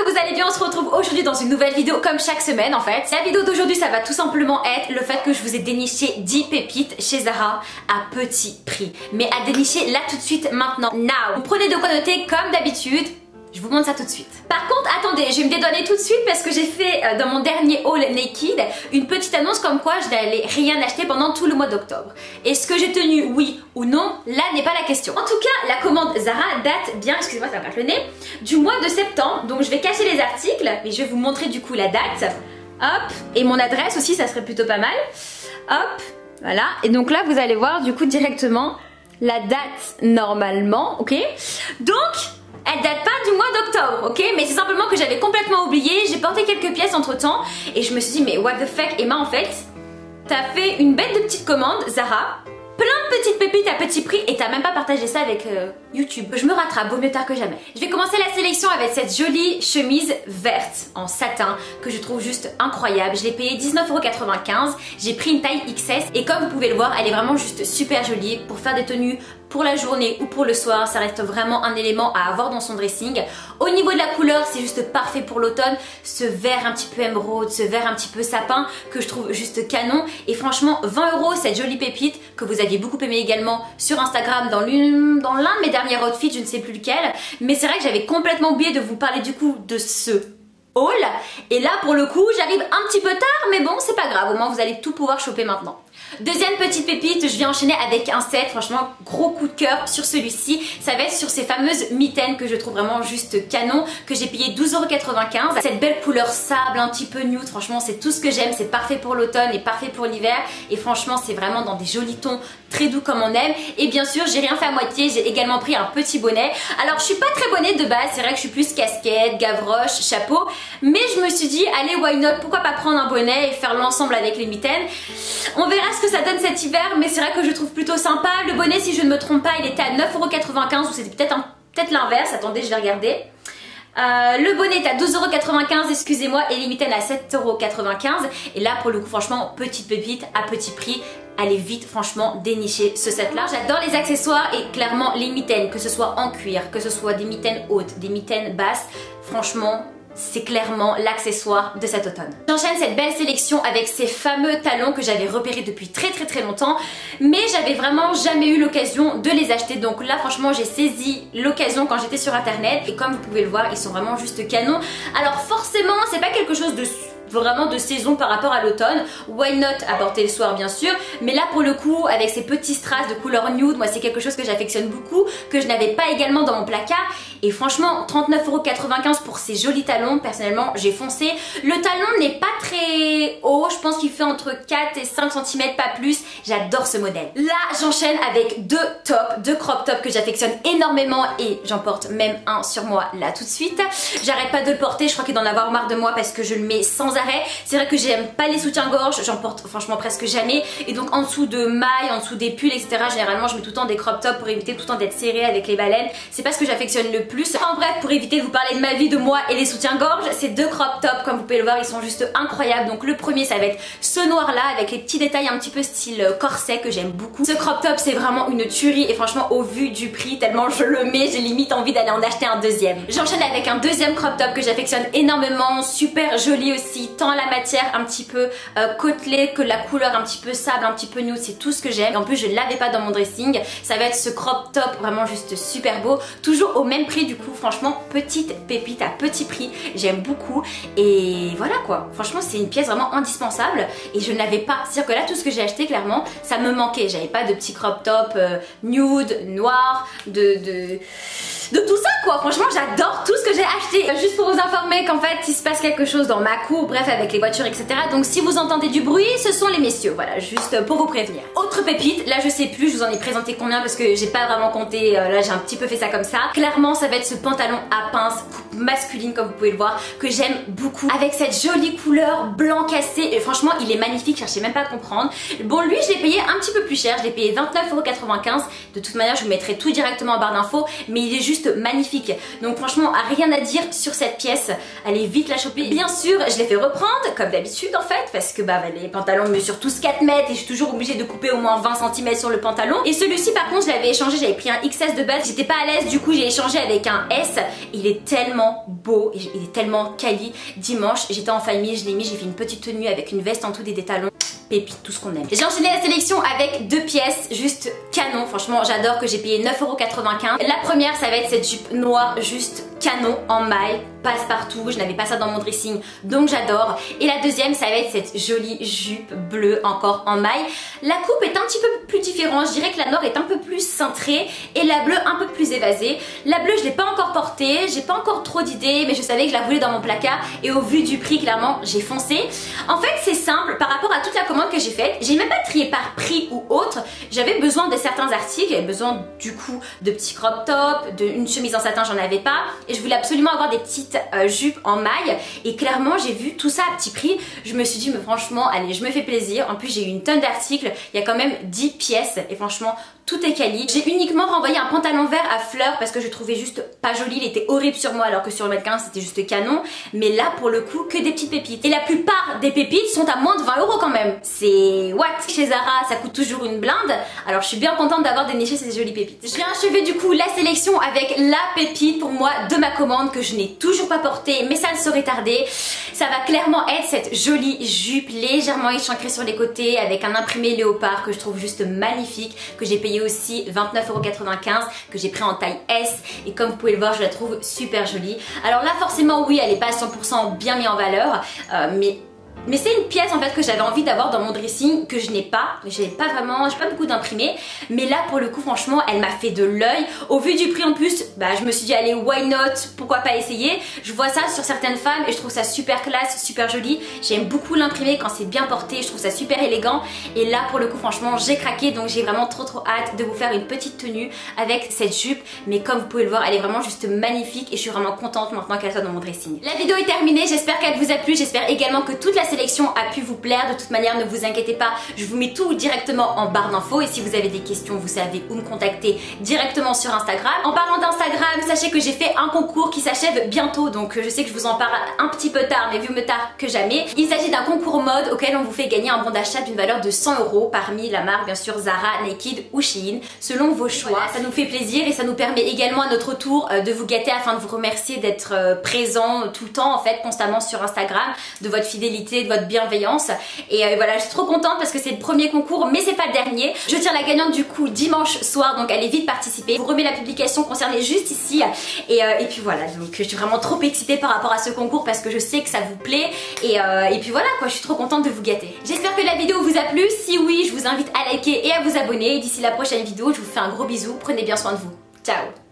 que vous allez bien, on se retrouve aujourd'hui dans une nouvelle vidéo comme chaque semaine en fait. La vidéo d'aujourd'hui ça va tout simplement être le fait que je vous ai déniché 10 pépites chez Zara à petit prix. Mais à dénicher là tout de suite maintenant, now. Vous prenez de quoi noter comme d'habitude. Je vous montre ça tout de suite. Par contre, attendez, je vais me dédouaner tout de suite parce que j'ai fait dans mon dernier haul Naked une petite annonce comme quoi je n'allais rien acheter pendant tout le mois d'octobre. Est-ce que j'ai tenu oui ou non? Là n'est pas la question. En tout cas, la commande Zara date bien, excusez-moi ça me gratte le nez, du mois de septembre. Donc je vais cacher les articles et je vais vous montrer du coup la date. Hop, et mon adresse aussi, ça serait plutôt pas mal. Hop, voilà. Et donc là, vous allez voir du coup directement la date normalement, ok? Donc elle date pas du mois d'octobre, ok? Mais c'est simplement que j'avais complètement oublié, j'ai porté quelques pièces entre temps et je me suis dit mais what the fuck Emma, en fait t'as fait une bête de petite commande Zara, plein de petites pépites à petit prix et t'as même pas partagé ça avec YouTube. Je me rattrape, vaut mieux tard que jamais. Je vais commencer la sélection avec cette jolie chemise verte en satin que je trouve juste incroyable. Je l'ai payée 19,95 €, j'ai pris une taille XS et comme vous pouvez le voir, elle est vraiment juste super jolie pour faire des tenues pour la journée ou pour le soir. Ça reste vraiment un élément à avoir dans son dressing. Au niveau de la couleur, c'est juste parfait pour l'automne. Ce vert un petit peu émeraude, ce vert un petit peu sapin que je trouve juste canon. Et franchement, 20 € cette jolie pépite que vous aviez beaucoup aimé également sur Instagram dans l'un de mes derniers outfits, je ne sais plus lequel. Mais c'est vrai que j'avais complètement oublié de vous parler du coup de ce haul. Et là pour le coup, j'arrive un petit peu tard, mais bon, c'est pas grave. Au moins vous allez tout pouvoir choper maintenant. Deuxième petite pépite, je viens enchaîner avec un set, franchement gros coup de cœur sur celui-ci. Ça va être sur ces fameuses mitaines que je trouve vraiment juste canon, que j'ai payé 12,95 €. Cette belle couleur sable, un petit peu nude, franchement c'est tout ce que j'aime, c'est parfait pour l'automne et parfait pour l'hiver. Et franchement c'est vraiment dans des jolis tons très doux comme on aime. Et bien sûr j'ai rien fait à moitié, j'ai également pris un petit bonnet. Alors je suis pas très bonnet de base, c'est vrai que je suis plus casquette, gavroche, chapeau. Mais je me suis dit allez why not, pourquoi pas prendre un bonnet et faire l'ensemble avec les mitaines. On verra ce que ça donne cet hiver, mais c'est vrai que je trouve plutôt sympa. Le bonnet, si je ne me trompe pas, il était à 9,95 € ou c'était peut-être l'inverse. Attendez, je vais regarder. Le bonnet est à 12,95 €, excusez-moi, et les mitaines à 7,95 €. Et là, pour le coup, franchement, petite pépite à petit prix. Allez vite, franchement, dénicher ce set-là. J'adore les accessoires et clairement les mitaines, que ce soit en cuir, que ce soit des mitaines hautes, des mitaines basses. Franchement, c'est clairement l'accessoire de cet automne. J'enchaîne cette belle sélection avec ces fameux talons que j'avais repérés depuis très longtemps, mais j'avais vraiment jamais eu l'occasion de les acheter. Donc là franchement j'ai saisi l'occasion quand j'étais sur internet et comme vous pouvez le voir ils sont vraiment juste canons. Alors forcément c'est pas quelque chose de vraiment de saison par rapport à l'automne, why not à porter le soir bien sûr, mais là pour le coup avec ces petits strass de couleur nude, moi c'est quelque chose que j'affectionne beaucoup, que je n'avais pas également dans mon placard. Et franchement 39,95 € pour ces jolis talons, personnellement j'ai foncé. Le talon n'est pas très haut, je pense qu'il fait entre 4 et 5 cm, pas plus. J'adore ce modèle. Là j'enchaîne avec deux crop tops que j'affectionne énormément et j'en porte même un sur moi là tout de suite. J'arrête pas de le porter, je crois qu'il d'en avoir marre de moi parce que je le mets sans arrêt. C'est vrai que j'aime pas les soutiens-gorge, j'en porte franchement presque jamais. Et donc en dessous de mailles, en dessous des pulls, etc. généralement je mets tout le temps des crop tops pour éviter tout le temps d'être serré avec les baleines. C'est pas ce que j'affectionne le plus. En bref, pour éviter de vous parler de ma vie, de moi et les soutiens-gorge, ces deux crop tops, comme vous pouvez le voir, ils sont juste incroyables. Donc le premier ça va être ce noir là avec les petits détails un petit peu style corset que j'aime beaucoup. Ce crop top c'est vraiment une tuerie et franchement au vu du prix, tellement je le mets, j'ai limite envie d'aller en acheter un deuxième. J'enchaîne avec un deuxième crop top que j'affectionne énormément, super joli aussi, tant la matière un petit peu côtelée que la couleur un petit peu sable, un petit peu nude, c'est tout ce que j'aime. En plus je ne l'avais pas dans mon dressing. Ça va être ce crop top vraiment juste super beau, toujours au même prix du coup. Franchement petite pépite à petit prix, j'aime beaucoup et voilà quoi. Franchement c'est une pièce vraiment indispensable et je ne l'avais pas. C'est-à-dire que là tout ce que j'ai acheté clairement ça me manquait. J'avais pas de petit crop top nude, noir, de tout ça quoi. Franchement j'adore tout ce que j'ai acheté. Juste pour vous informer qu'en fait il se passe quelque chose dans ma cour, bref avec les voitures etc. Donc si vous entendez du bruit ce sont les messieurs, voilà juste pour vous prévenir. Autre pépite, là je sais plus, je vous en ai présenté combien parce que j'ai pas vraiment compté, là j'ai un petit peu fait ça comme ça. Clairement ça va être ce pantalon à pince coupe masculine comme vous pouvez le voir que j'aime beaucoup avec cette jolie couleur blanc cassé et franchement il est magnifique, cherchez même pas à comprendre. Bon lui je l'ai payé un petit peu plus cher, je l'ai payé 29,95 €. De toute manière je vous mettrai tout directement en barre d'infos mais il est juste juste magnifique. Donc franchement, rien à dire sur cette pièce. Allez vite la choper. Bien sûr, je l'ai fait reprendre comme d'habitude en fait, parce que bah les pantalons mesurent tous 4 mètres et je suis toujours obligée de couper au moins 20 cm sur le pantalon. Et celui-ci par contre, je l'avais échangé, j'avais pris un XS de base, j'étais pas à l'aise, du coup j'ai échangé avec un S. Il est tellement beau, il est tellement quali. Dimanche, j'étais en famille, je l'ai mis, j'ai fait une petite tenue avec une veste en dessous des talons. Pépite, tout ce qu'on aime. J'ai enchaîné la sélection avec 2 pièces, juste canon. Franchement, j'adore, que j'ai payé 9,95 €. La première, ça va être cette jupe noire, juste canon en maille, passe-partout. Je n'avais pas ça dans mon dressing, donc j'adore. Et la deuxième, ça va être cette jolie jupe bleue, encore en maille. La coupe est un petit peu plus différente. Je dirais que la noire est un peu plus cintrée et la bleue un peu plus évasée. La bleue, je l'ai pas encore portée, j'ai pas encore trop d'idées, mais je savais que je la voulais dans mon placard et au vu du prix, clairement, j'ai foncé. En fait, c'est simple, par rapport à toute la commande que j'ai faite, j'ai même pas trié par prix ou autre. J'avais besoin de certains articles, j'avais besoin du coup de petits crop tops, d'une chemise en satin, j'en avais pas, et je voulais absolument avoir des petites jupes en maille. Et clairement, j'ai vu tout ça à petit prix. Je me suis dit, mais franchement, allez, je me fais plaisir. En plus, j'ai eu une tonne d'articles. Il y a quand même 10 pièces et franchement, tout est quali. J'ai uniquement renvoyé un pantalon vert à fleurs parce que je trouvais juste pas joli. Il était horrible sur moi alors que sur le mannequin c'était juste canon. Mais là, pour le coup, que des petites pépites. Et la plupart des pépites sont à moins de 20 € quand même. C'est what? Chez Zara, ça coûte toujours une blinde. Alors je suis bien contente d'avoir déniché ces jolies pépites. Je vais achever du coup la sélection avec la pépite pour moi de ma commande que je n'ai toujours pas portée, mais ça ne saurait tarder. Ça va clairement être cette jolie jupe légèrement échancrée sur les côtés avec un imprimé léopard que je trouve juste magnifique, que j'ai payé aussi 29,95 €, que j'ai pris en taille S, et comme vous pouvez le voir, je la trouve super jolie. Alors là forcément oui, elle n'est pas à 100% bien mise en valeur, mais c'est une pièce en fait que j'avais envie d'avoir dans mon dressing, que je n'ai pas. J'ai pas beaucoup d'imprimés, mais là pour le coup franchement elle m'a fait de l'œil. Au vu du prix en plus, bah je me suis dit allez, why not, pourquoi pas essayer. Je vois ça sur certaines femmes et je trouve ça super classe, super joli. J'aime beaucoup l'imprimé quand c'est bien porté, je trouve ça super élégant. Et là pour le coup franchement j'ai craqué, donc j'ai vraiment trop hâte de vous faire une petite tenue avec cette jupe. Mais comme vous pouvez le voir, elle est vraiment juste magnifique et je suis vraiment contente maintenant qu'elle soit dans mon dressing. La vidéo est terminée, j'espère qu'elle vous a plu, j'espère également que toute la sélection a pu vous plaire. De toute manière, ne vous inquiétez pas, je vous mets tout directement en barre d'infos et si vous avez des questions, vous savez où me contacter directement sur Instagram. En parlant d'Instagram, sachez que j'ai fait un concours qui s'achève bientôt, donc je sais que je vous en parle un petit peu tard, mais mieux tard que jamais. Il s'agit d'un concours mode auquel on vous fait gagner un bon d'achat d'une valeur de 100 € parmi la marque bien sûr Zara, Naked ou Shein, selon vos choix. Voilà, ça nous fait plaisir et ça nous permet également à notre tour de vous gâter afin de vous remercier d'être présent tout le temps en fait, constamment sur Instagram, de votre fidélité, de votre bienveillance. Et voilà, je suis trop contente parce que c'est le premier concours, mais c'est pas le dernier. Je tire la gagnante du coup dimanche soir, donc allez vite participer. Je vous remets la publication concernée juste ici. Et puis voilà, donc je suis vraiment trop excitée par rapport à ce concours parce que je sais que ça vous plaît. Et puis voilà quoi, je suis trop contente de vous gâter. J'espère que la vidéo vous a plu. Si oui, je vous invite à liker et à vous abonner. D'ici la prochaine vidéo, je vous fais un gros bisou. Prenez bien soin de vous. Ciao!